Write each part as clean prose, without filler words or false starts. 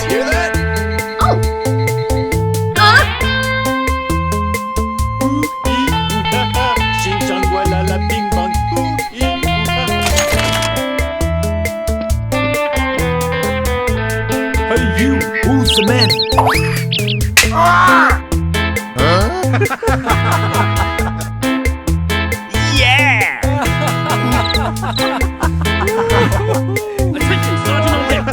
Hear that? Oh! Ching chong wala la bing bong. Hey you, who's the man? Yeah! Attention, Sergeant on deck!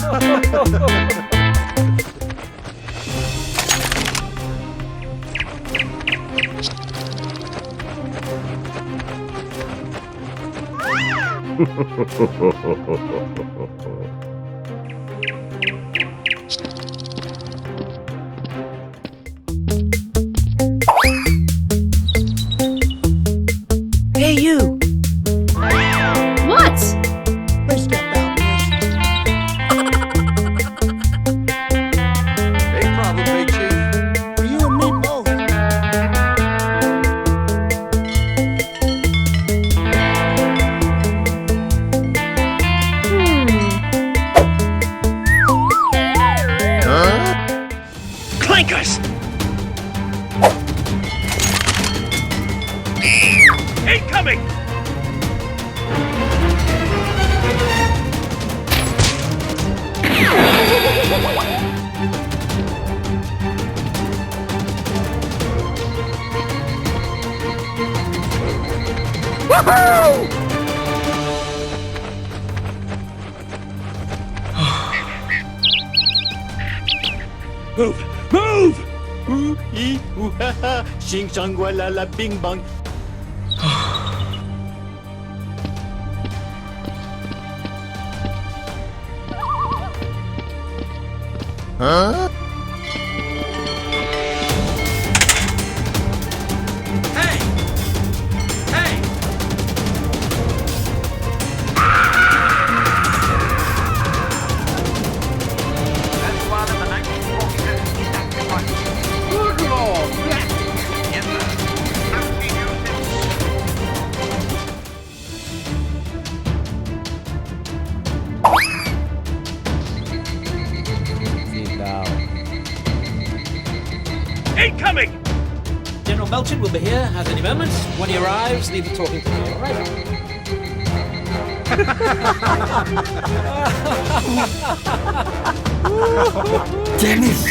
Hey you! What? Please step out, Big problem, Big Chief. For you and me both. Clankers! Incoming! Move! Move! Ooh, ee, ooh, ha, ha. Ching chong wala la bing bong. Hey! Hey! That's one of the 1942 East African Front. Good Lord! Yes, sir. Have we used it? Incoming! General Melchin will be here at any moment. When he arrives, leave the talking to me, all right? Dennis!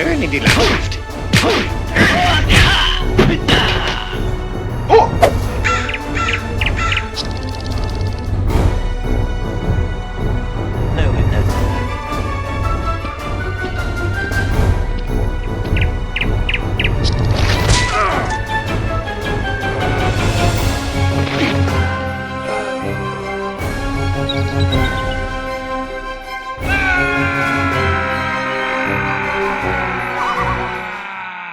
schön in die Landschaft. No hypnosis.